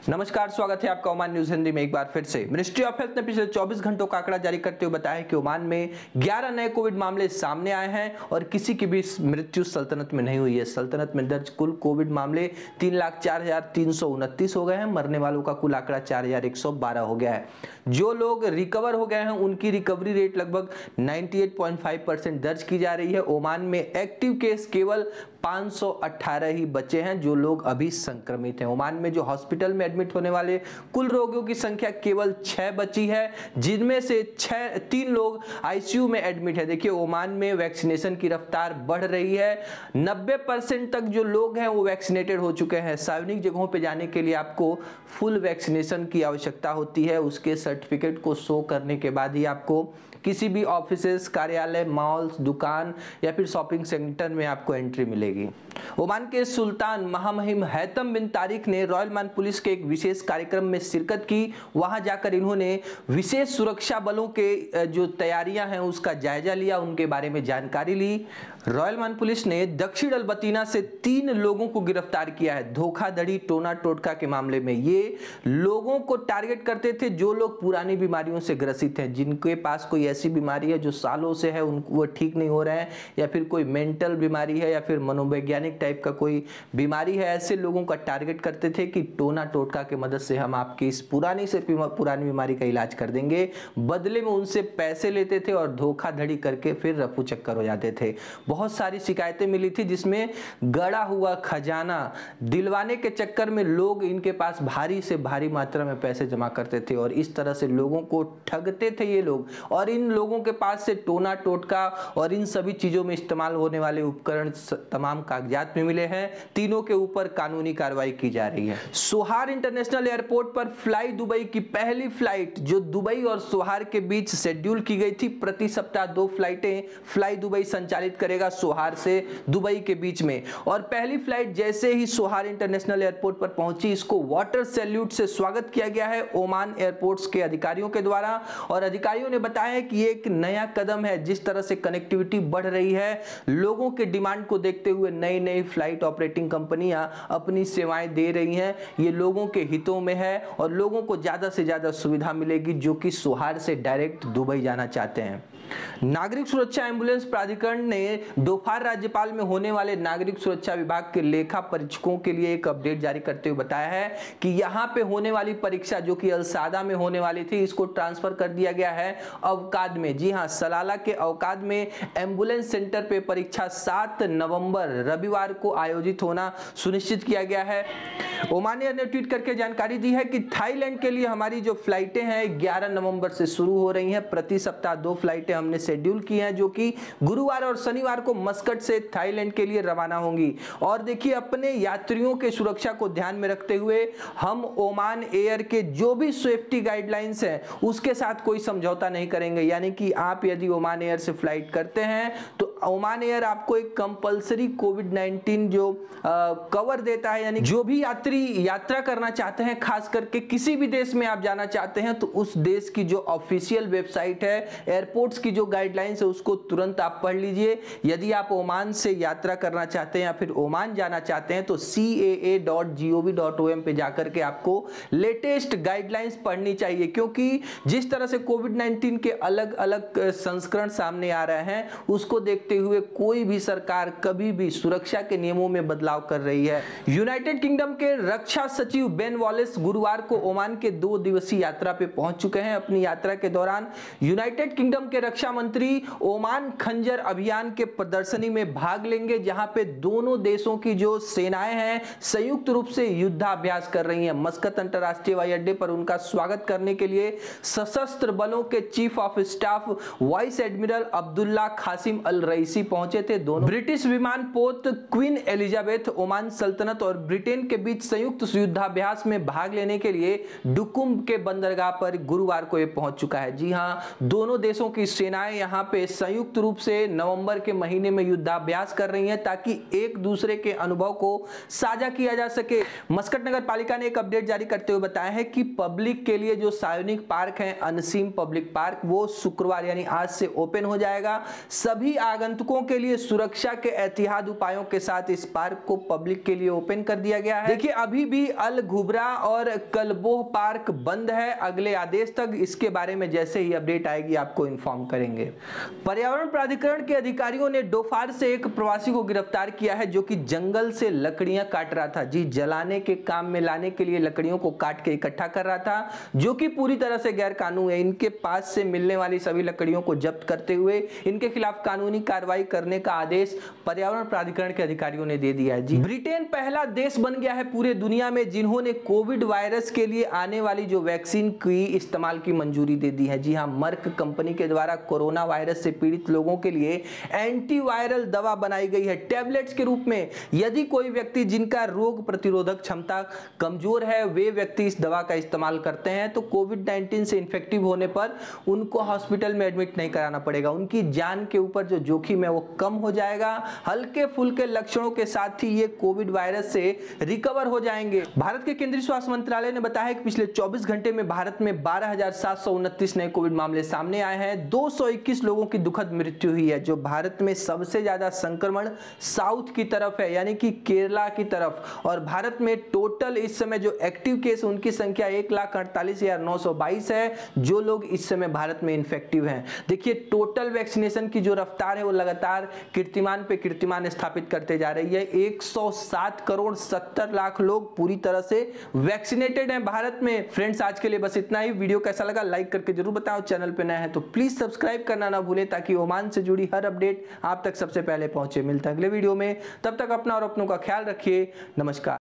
नमस्कार, स्वागत है आपका ओमान न्यूज हिंदी में एक बार फिर से। मिनिस्ट्री ऑफ हेल्थ ने पिछले 24 घंटों का आंकड़ा जारी करते हुए बताया कि ओमान में 11 नए कोविड मामले सामने आए हैं और किसी की भी मृत्यु सल्तनत में नहीं हुई है। सल्तनत में दर्ज कुल कोविड मामले 3,04,329 हो गए हैं। मरने वालों का कुल आंकड़ा 4,112 हो गया है। जो लोग रिकवर हो गए हैं उनकी रिकवरी रेट लगभग 98.5% दर्ज की जा रही है। ओमान में एक्टिव केस केवल 518 ही बचे हैं जो लोग अभी संक्रमित हैं। ओमान में जो हॉस्पिटल में एडमिट होने वाले कुल रोगियों की संख्या केवल 6 बची है, जिनमें से 3 लोग आईसीयू में एडमिट है। देखिए, ओमान में वैक्सीनेशन की रफ्तार बढ़ रही है। 90% तक जो लोग हैं वो वैक्सीनेटेड हो चुके हैं। सार्वजनिक जगहों पे जाने के लिए आपको फुल वैक्सीनेशन की आवश्यकता होती है। उसके सर्टिफिकेट को शो करने के बाद ही आपको किसी भी ऑफिसेस, कार्यालय, मॉल्स, दुकान या फिर शॉपिंग सेंटर में आपको एंट्री मिलेगी। ओमान के सुल्तान महामहिम हैतम बिन तारिक ने रॉयल ओमान पुलिस के एक विशेष कार्यक्रम में शिरकत की। वहां जाकर इन्होंने विशेष सुरक्षा बलों के जो तैयारियां हैं उसका जायजा लिया, उनके बारे में जानकारी ली। रॉयल ओमान पुलिस ने दक्षिण अल्बतीना से 3 लोगों को गिरफ्तार किया है धोखाधड़ी टोना टोटका के मामले में। ये लोगों को टारगेट करते थे जो लोग पुरानी बीमारियों से ग्रसित हैं, जिनके पास कोई ऐसी बीमारी है जो सालों से है, वो ठीक नहीं हो रहे हैं, या फिर कोई मेंटल बीमारी है या फिर मनोवैज्ञानिक टाइप का कोई बीमारी है। ऐसे लोगों का टारगेट करते थे कि टोना टोटका की मदद से हम आपकी इस पुरानी से पुरानी बीमारी का इलाज कर देंगे। बदले में उनसे पैसे लेते थे और धोखाधड़ी करके फिर रफू चक्कर हो जाते थे। बहुत सारी शिकायतें मिली थी जिसमें गड़ा हुआ खजाना दिलवाने के चक्कर में लोग इनके पास भारी से भारी मात्रा में पैसे जमा करते थे और इस तरह से लोगों को ठगते थे ये लोग। और इन लोगों के पास से टोना टोटका और इन सभी चीजों में इस्तेमाल होने वाले उपकरण तमाम कागजात में मिले हैं। तीनों के ऊपर कानूनी कार्रवाई की जा रही है। सोहार इंटरनेशनल एयरपोर्ट पर फ्लाई दुबई की पहली फ्लाइट जो दुबई और सोहार के बीच शेड्यूल की गई थी, प्रति सप्ताह 2 फ्लाइटें फ्लाई दुबई संचालित करेगा सोहार से दुबई के बीच में। और पहली फ्लाइट जैसे ही सोहार इंटरनेशनल एयरपोर्ट पर पहुंची, इसको वाटर सैल्यूट से स्वागत किया गया है ओमान एयरपोर्ट्स के अधिकारियों के द्वारा। और अधिकारियों ने बताया है कि ये एक नया कदम है। जिस तरह से कनेक्टिविटी बढ़ रही है, लोगों के डिमांड को देखते हुए नई नई फ्लाइट ऑपरेटिंग कंपनियां अपनी सेवाएं दे रही हैं। ये लोगों के हितों में है और लोगों को ज्यादा से ज्यादा सुविधा मिलेगी जो कि सोहार से डायरेक्ट दुबई जाना चाहते हैं। नागरिक सुरक्षा एम्बुलेंस प्राधिकरण ने दोपहर राज्यपाल में होने वाले नागरिक सुरक्षा विभाग के लेखा परीक्षकों के लिए एक अपडेट जारी करते हुए बताया है कि यहां पे होने वाली परीक्षा जो कि अलसादा में होने वाली थी, इसको ट्रांसफर कर दिया गया है अवकाद में। जी हां, सलाला के अवकाद में एम्बुलेंस सेंटर पे परीक्षा 7 नवंबर रविवार को आयोजित होना सुनिश्चित किया गया है। ओमान एयर ने ट्वीट करके जानकारी दी है कि थाईलैंड के लिए हमारी जो फ्लाइटें हैं 11 नवंबर से शुरू हो रही हैं। प्रति सप्ताह 2 फ्लाइटें हमने शेड्यूल की हैं जो कि गुरुवार और शनिवार को मस्कट से थाईलैंड के लिए रवाना होंगी। और देखिए, अपने यात्रियों के सुरक्षा को ध्यान में रखते हुए हम ओमान एयर के जो भी सेफ्टी गाइडलाइंस हैं उसके साथ कोई समझौता नहीं करेंगे। यानी कि आप यदि ओमान एयर से फ्लाइट करते हैं तो ओमान एयर आपको एक कंपलसरी कोविड-19 जो कवर देता है। यानी जो भी यात्री यात्रा करना चाहते हैं, खास करके किसी भी देश में आप जाना चाहते हैं, तो उस देश की जो ऑफिशियल वेबसाइट है, एयरपोर्ट्स की जो गाइडलाइंस है, उसको तुरंत आप पढ़ लीजिए। यदि आप ओमान से यात्रा करना चाहते हैं या फिर ओमान जाना चाहते हैं तो caa.gov.om पे जाकर के आपको लेटेस्ट गाइडलाइंस पढ़नी चाहिए, क्योंकि जिस तरह से कोविड-19 के अलग अलग संस्करण सामने आ रहे हैं उसको देखते हुए कोई भी सरकार कभी भी सुरक्षा के नियमों में बदलाव कर रही है। यूनाइटेड किंगडम के रक्षा सचिव बेन वॉलेस गुरुवार को ओमान के 2 दिवसीय यात्रा पे पहुंच चुके हैं। अपनी यात्रा के दौरान यूनाइटेड किंगडम के रक्षा मंत्री ओमान खंजर अभियान के प्रदर्शनी में भाग लेंगे, जहां पे दोनों देशों की जो सेनाएं हैं संयुक्त रूप से युद्धाभ्यास कर रही हैं। मस्कत अंतरराष्ट्रीय हवाई अड्डे पर उनका स्वागत करने के लिए सशस्त्र बलों के chief of staff vice admiral Abdullah Qasim Al Raisi पहुंचे थे। दोनों ब्रिटिश विमान पोत क्वीन एलिजाबेथ ओमान सल्तनत और ब्रिटेन के बीच संयुक्त युद्धाभ्यास में भाग लेने के लिए डुकुम के बंदरगाह पर गुरुवार को यह पहुंच चुका है। जी हां, दोनों देशों की सेनाएं यहाँ पे संयुक्त रूप से नवंबर के महीने में युद्धाभ्यास कर रही हैं ताकि एक दूसरे के अनुभव को साझा किया जा सके। मस्कट नगर पालिका ने एक अपडेट जारी करते हुए बताया है कि पब्लिक के लिए जो सार्वजनिक पार्क है अनसीम पब्लिक पार्क, वो शुक्रवार यानी आज से ओपन हो जाएगा। सभी आगंतुकों के लिए सुरक्षा के एहतियाती उपायों के साथ इस पार्क को पब्लिक के लिए ओपन कर दिया गया है। देखिए अभी भी अल घुबरा और कलबोह पार्क बंद है अगले आदेश तक। इसके बारे में जैसे ही अपडेट आएगी आपको इन्फॉर्म करेंगे। पर्यावरण प्राधिकरण के अधिकारियों ने डोफार से एक प्रवासी को गिरफ्तार किया है जो कि जंगल से लकड़ियां काट रहा था। जी, जलाने के काम में लाने के लिए लकड़ियों को काट के इकट्ठा कर रहा था, जो कि पूरी तरह से गैर कानूनी है। इनके पास से मिलने वाली सभी लकड़ियों को जब्त करते हुए इनके खिलाफ कानूनी कार्रवाई करने का आदेश पर्यावरण प्राधिकरण के अधिकारियों ने दे दिया है। जी, ब्रिटेन पहला देश बन गया है पूरे दुनिया में जिन्होंने कोविड वायरस के लिए आने वाली जो वैक्सीन की इस्तेमाल की मंजूरी दे दी है। जी हां, मर्क कंपनी के द्वारा कोरोना वायरस से पीड़ित लोगों के लिए एंटीवायरल दवा बनाई गई है टैबलेट्स के रूप में। यदि कोई व्यक्ति जिनका रोग प्रतिरोधक क्षमता कमजोर है वे व्यक्ति इस दवा का इस्तेमाल करते हैं तो कोविड-19 से इन्फेक्टिव होने पर उनको हॉस्पिटल में एडमिट नहीं कराना पड़ेगा। उनकी जान के ऊपर जो जोखिम है वो कम हो जाएगा। हल्के फुल्के लक्षणों के साथ ही ये कोविड वायरस से रिकवर हो जाएंगे। भारत के केंद्रीय स्वास्थ्य मंत्रालय ने बताया है कि पिछले 24 घंटे में भारत में 12,729 नए कोविड मामले सामने आए हैं। 221 लोगों की दुखद मृत्यु हुई है। जो भारत में सबसे ज्यादा संक्रमण साउथ की तरफ है यानी कि केरला की तरफ, और भारत में टोटल इस समय जो एक्टिव केस उनकी संख्या 1,48,922 है जो लोग इस समय भारत में इन्फेक्टिव हैं। देखिए टोटल वैक्सीनेशन की जो रफ्तार है वो लगातार कीर्तिमान पे कीर्तिमान स्थापित करते जा रही है। 107 करोड़ 70 लाख लोग पूरी तरह से वैक्सीनेटेड हैं भारत में। फ्रेंड्स आज के लिए बस इतना ही। वीडियो कैसा लगा लाइक करके जरूर बताओ। चैनल पे नए हैं तो प्लीज सब्सक्राइब करना ना भूलें ताकि ओमान से जुड़ी हर अपडेट आप तक सबसे पहले पहुंचे। मिलता है अगले वीडियो में, तब तक अपना और अपनों का ख्याल रखिए। नमस्कार।